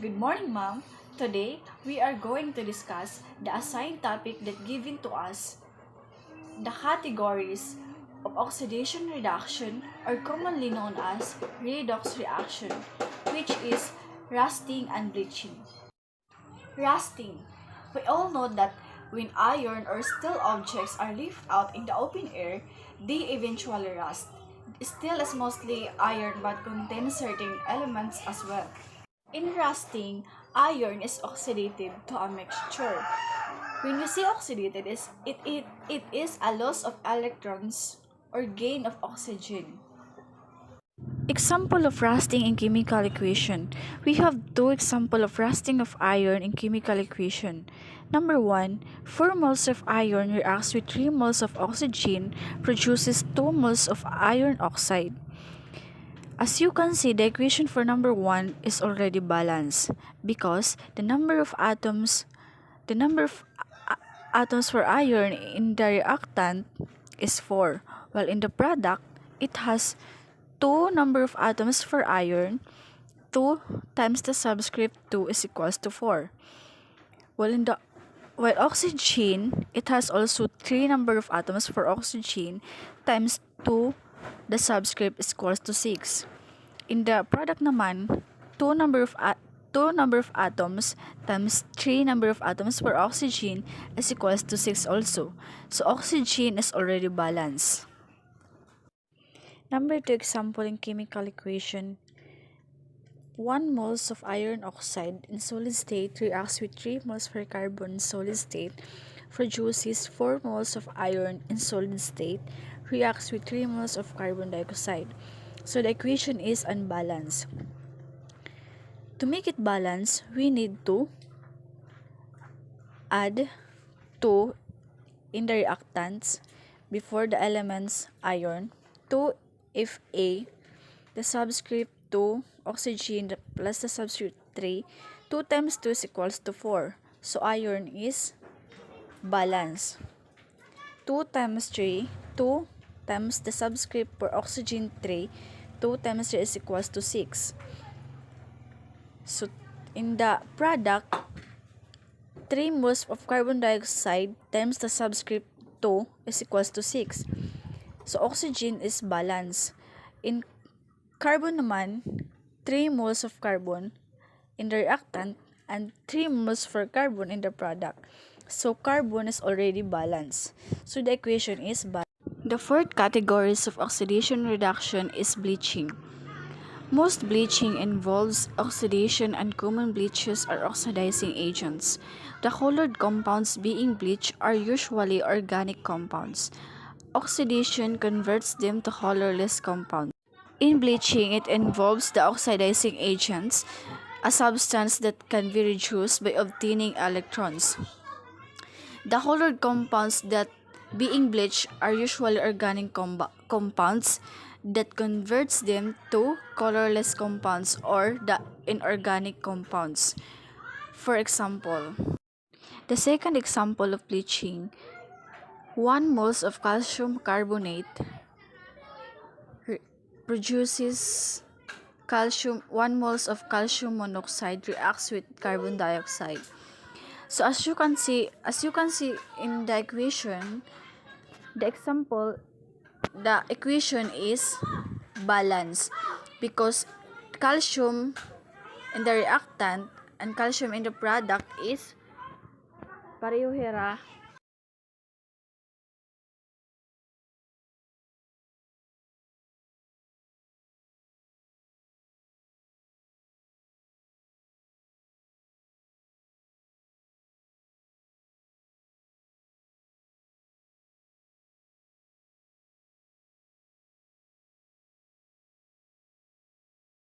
Good morning, ma'am. Today, we are going to discuss the assigned topic that given to us, the categories of oxidation reduction, or commonly known as redox reaction, which is rusting and bleaching. Rusting. We all know that when iron or steel objects are left out in the open air, they eventually rust. Steel is mostly iron but contains certain elements as well. In rusting, iron is oxidated to a mixture. When we say oxidated, it is a loss of electrons or gain of oxygen. Example of rusting in chemical equation. We have two examples of rusting of iron in chemical equation. Number 1, 4 moles of iron reacts with 3 moles of oxygen produces 2 moles of iron oxide. As you can see, the equation for number 1 is already balanced because the number of atoms for iron in the reactant is 4, while in the product, it has 2 number of atoms for iron, 2 times the subscript 2 is equals to 4. While oxygen, it has also 3 number of atoms for oxygen times 2 the subscript is equals to 6. In the product naman, 2 number of atoms times 3 number of atoms for oxygen is equals to 6 also. So oxygen is already balanced. Number 2 example in chemical equation. 1 moles of iron oxide in solid state reacts with 3 moles for carbon in solid state, produces 4 moles of iron in solid state, reacts with 3 moles of carbon dioxide. So the equation is unbalanced. To make it balanced, we need to add 2 in the reactants before the elements iron, 2 if A, the subscript 2, oxygen plus the subscript 3, 2 times 2 is equals to 4. So iron is balanced. 2 times 3, 2 times the subscript for oxygen 3, 2 times 3 is equals to 6. So in the product, 3 moles of carbon dioxide times the subscript 2 is equals to 6. So oxygen is balanced. In carbon naman, 3 moles of carbon in the reactant and 3 moles for carbon in the product. So carbon is already balanced. So the equation is balanced. The fourth categories of oxidation reduction is bleaching. Most bleaching involves oxidation and common bleaches are oxidizing agents. The colored compounds being bleached are usually organic compounds. Oxidation converts them to colorless compounds. In bleaching, it involves the oxidizing agents, a substance that can be reduced by obtaining electrons. The colored compounds that being bleached are usually organic compounds that converts them to colorless compounds or the inorganic compounds. For example, the second example of bleaching, 1 moles of calcium carbonate produces 1 moles of calcium monoxide reacts with carbon dioxide. So as you can see in the equation, the equation is balanced because calcium in the reactant and calcium in the product is pareho hera